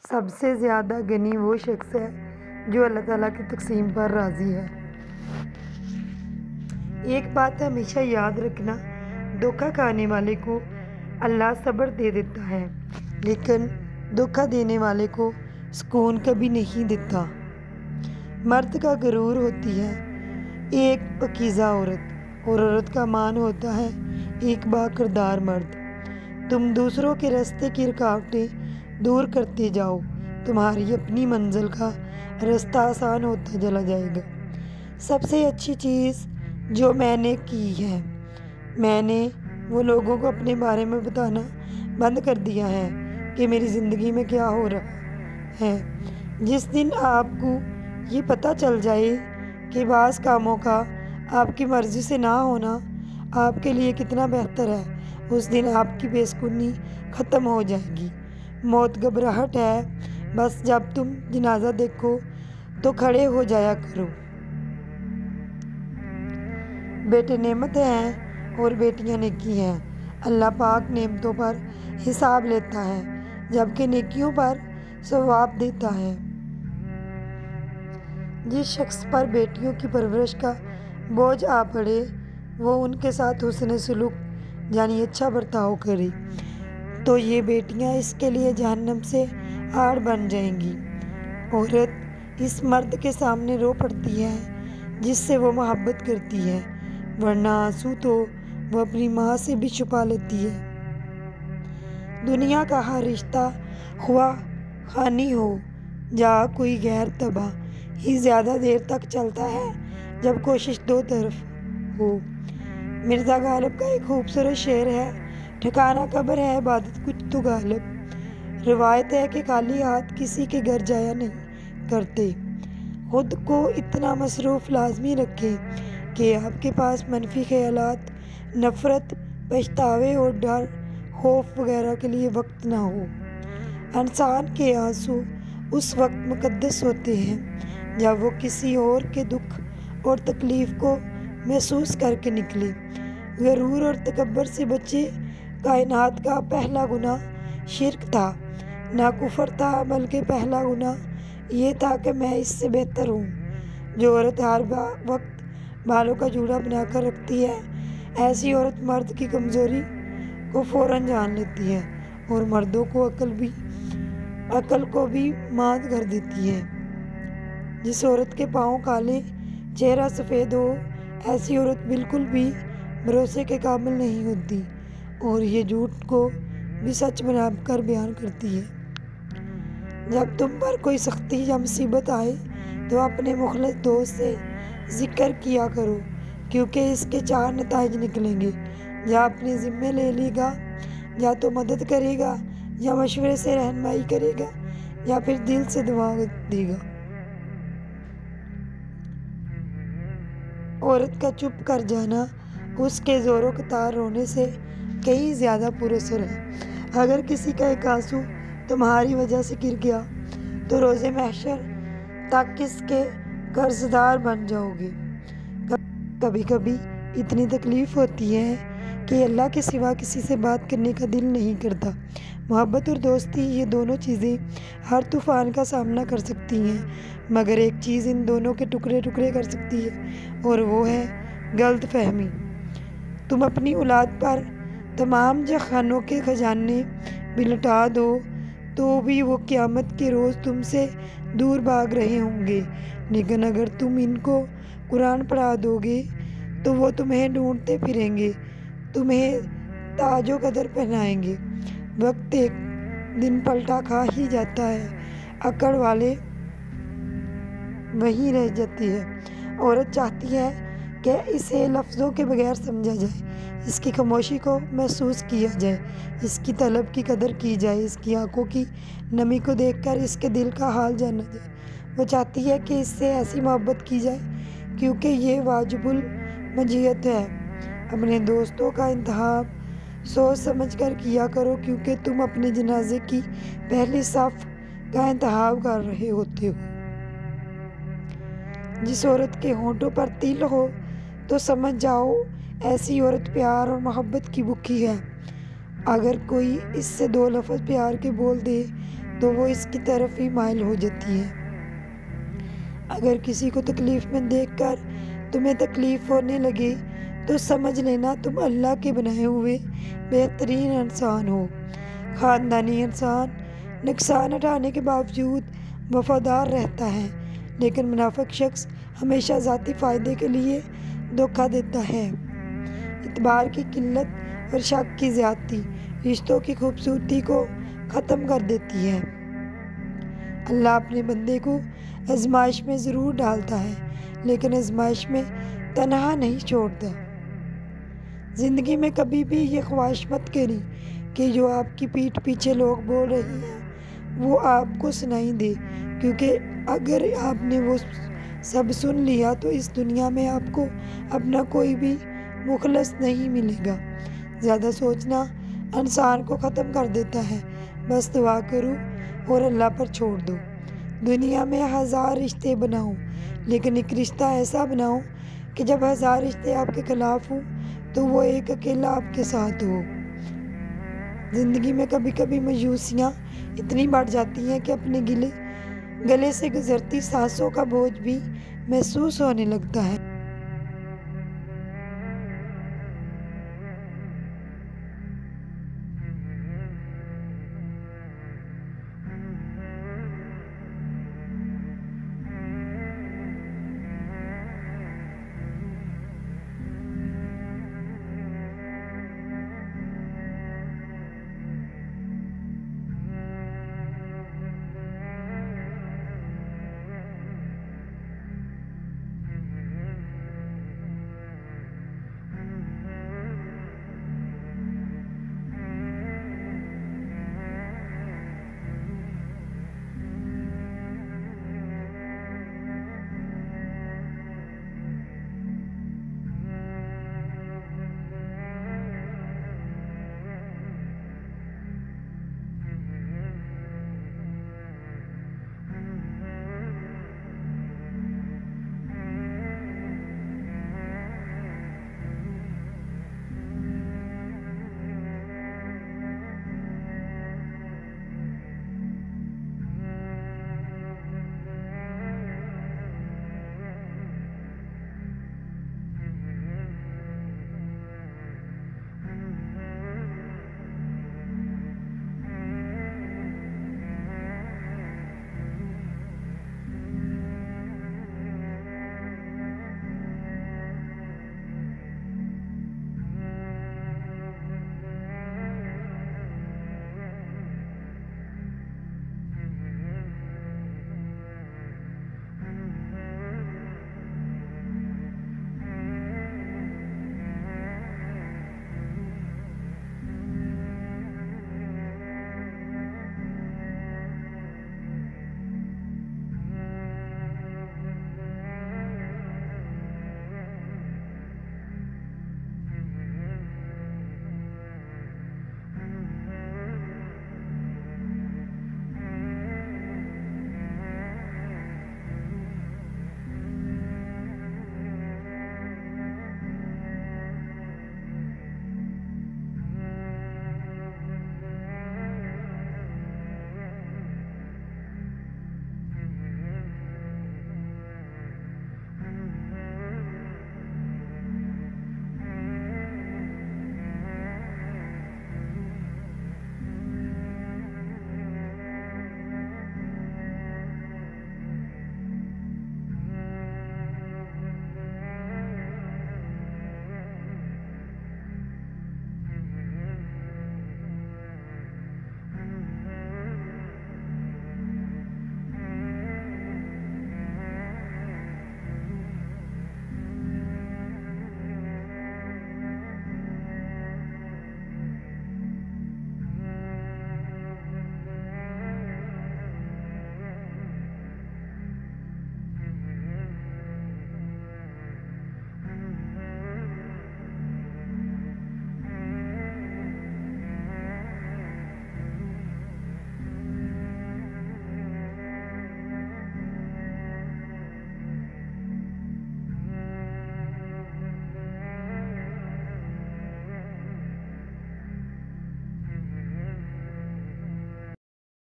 سب سے زیادہ غنی وہ شخص ہے جو اللہ تعالیٰ کی تقسیم پر راضی ہے۔ ایک بات ہمیشہ یاد رکھنا، دھوکہ کھانے والے کو اللہ صبر دے دیتا ہے، لیکن دھوکہ دینے والے کو سکون کبھی نہیں دیتا۔ مرد کا غرور ہوتی ہے ایک پاکیزہ عورت، اور عورت کا مان ہوتا ہے ایک با کردار مرد۔ تم دوسروں کے راستے کی رکاوٹیں دور کرتے جاؤ، تمہاری اپنی منزل کا راستہ آسان ہوتا چلا جائے گا۔ سب سے اچھی چیز جو میں نے کی ہے، میں نے وہ لوگوں کو اپنے بارے میں بتانا بند کر دیا ہے کہ میری زندگی میں کیا ہو رہا ہے۔ جس دن آپ کو یہ پتہ چل جائے کہ بعض کاموں کا آپ کی مرضی سے نہ ہونا آپ کے لیے کتنا بہتر ہے، اس دن آپ کی بے سکونی ختم ہو جائے گی۔ موت گھبراہٹ ہے، بس جب تم جنازہ دیکھو تو کھڑے ہو جایا کرو۔ بیٹے نعمت ہیں اور بیٹیاں نیکی ہیں۔ اللہ پاک نعمتوں پر حساب لیتا ہے جبکہ نیکیوں پر ثواب دیتا ہے۔ جس شخص پر بیٹیوں کی پرورش کا بوجھ آ پڑے وہ ان کے ساتھ حسن سلوک یعنی اچھا برتاؤ کرے تو یہ بیٹیاں اس کے لیے جہنم سے آڑ بن جائیں گی۔ عورت اس مرد کے سامنے رو پڑتی ہے جس سے وہ محبت کرتی ہے، ورنہ آنسو تو وہ اپنی ماں سے بھی چھپا لیتی ہے۔ دنیا کا ہر رشتہ خواہ خانی ہو یا کوئی غیر تباہ ہی زیادہ دیر تک چلتا ہے جب کوشش دو طرف ہو۔ مرزا غالب کا ایک خوبصورت شعر ہے، ٹھکانہ قبر ہے عبادت کچھ تو غالب۔ روایت ہے کہ خالی ہاتھ کسی کے گھر جایا نہیں کرتے۔ خود کو اتنا مصروف لازمی رکھیں کہ آپ کے پاس منفی خیالات، نفرت، پچھتاوے اور ڈر، خوف وغیرہ کے لیے وقت نہ ہو۔ انسان کے آنسو اس وقت مقدس ہوتے ہیں جب وہ کسی اور کے دکھ اور تکلیف کو محسوس کر کے نکلے۔ غرور اور تکبر سے بچے۔ کائنات کا پہلا گناہ شرک تھا، نہ کفر تھا، بلکہ پہلا گناہ یہ تھا کہ میں اس سے بہتر ہوں۔ جو عورت ہر وقت بالوں کا جوڑا بنا کر رکھتی ہے، ایسی عورت مرد کی کمزوری کو فوراً جان لیتی ہے اور مردوں کو عقل کو بھی مات کر دیتی ہے۔ جس عورت کے پاؤں کالے، چہرہ سفید ہو، ایسی عورت بالکل بھی بھروسے کے قابل نہیں ہوتی اور یہ جھوٹ کو بھی سچ بنا کر بیان کرتی ہے۔ جب تم پر کوئی سختی یا مصیبت آئے تو اپنے مخلص دوست سے ذکر کیا کرو، کیونکہ اس کے 4 نتائج نکلیں گے۔ یا اپنے ذمے لے لے گا، یا تو مدد کرے گا، یا مشورے سے رہنمائی کرے گا، یا پھر دل سے دعا دے گا۔ عورت کا چپ کر جانا اس کے زور و قطار رونے سے کہیں زیادہ پر اثر ہے۔ اگر کسی کا ایک آنسو تمہاری وجہ سے گر گیا تو روز محشر تک اس کے قرضدار بن جاؤ گے۔ کبھی کبھی اتنی تکلیف ہوتی ہے کہ اللہ کے سوا کسی سے بات کرنے کا دل نہیں کرتا۔ محبت اور دوستی، یہ دونوں چیزیں ہر طوفان کا سامنا کر سکتی ہیں، مگر ایک چیز ان دونوں کے ٹکڑے ٹکڑے کر سکتی ہے اور وہ ہے غلط فہمی۔ تم اپنی اولاد پر تمام جہانوں کے خزانے بھی لٹا دو تو بھی وہ قیامت کے روز تم سے دور بھاگ رہے ہوں گے، لیکن اگر تم ان کو قرآن پڑھا دو گے تو وہ تمہیں ڈھونڈتے پھریں گے، تمہیں تاج و قدر پہنائیں گے۔ وقت ایک دن پلٹا کھا ہی جاتا ہے، اکڑ والے وہیں رہ جاتے ہیں۔ عورت چاہتی ہے کہ اسے لفظوں کے بغیر سمجھا جائے، اس کی خاموشی کو محسوس کیا جائے، اس کی طلب کی قدر کی جائے، اس کی آنکھوں کی نمی کو دیکھ کر اس کے دل کا حال جانا جائے۔ وہ چاہتی ہے کہ اس سے ایسی محبت کی جائے کیونکہ یہ واجب المجیت ہے۔ اپنے دوستوں کا انتخاب سوچ سمجھ کر کیا کرو، کیونکہ تم اپنے جنازے کی پہلی صف کا انتخاب کر رہے ہوتے ہو۔ جس عورت کے ہونٹوں پر تل ہو تو سمجھ جاؤ ایسی عورت پیار اور محبت کی بھوکی ہے۔ اگر کوئی اس سے 2 لفظ پیار کے بول دے تو وہ اس کی طرف ہی مائل ہو جاتی ہے۔ اگر کسی کو تکلیف میں دیکھ کر تمہیں تکلیف ہونے لگے تو سمجھ لینا تم اللہ کے بنائے ہوئے بہترین انسان ہو۔ خاندانی انسان نقصان اٹھانے کے باوجود وفادار رہتا ہے، لیکن منافق شخص ہمیشہ ذاتی فائدے کے لیے دھوکہ دیتا ہے۔ اعتبار کی قلت اور شک کی زیادتی رشتوں کی خوبصورتی کو ختم کر دیتی ہے۔ اللہ اپنے بندے کو آزمائش میں ضرور ڈالتا ہے، لیکن آزمائش میں تنہا نہیں چھوڑتا۔ زندگی میں کبھی بھی یہ خواہش مت کریں کہ جو آپ کی پیٹھ پیچھے لوگ بول رہے ہیں وہ آپ کو سنائی دے، کیونکہ اگر آپ نے وہ سب سن لیا تو اس دنیا میں آپ کو اپنا کوئی بھی مخلص نہیں ملے گا۔ زیادہ سوچنا انسان کو ختم کر دیتا ہے۔ بس دعا کرو اور اللہ پر چھوڑ دو۔ دنیا میں 1000 رشتے بناؤ، لیکن ایک رشتہ ایسا بناؤ کہ جب 1000 رشتے آپ کے خلاف ہوں تو وہ ایک اکیلا آپ کے ساتھ ہو۔ زندگی میں کبھی کبھی مایوسیاں اتنی بڑھ جاتی ہیں کہ اپنے گلے سے گزرتی سانسوں کا بوجھ بھی محسوس ہونے لگتا ہے۔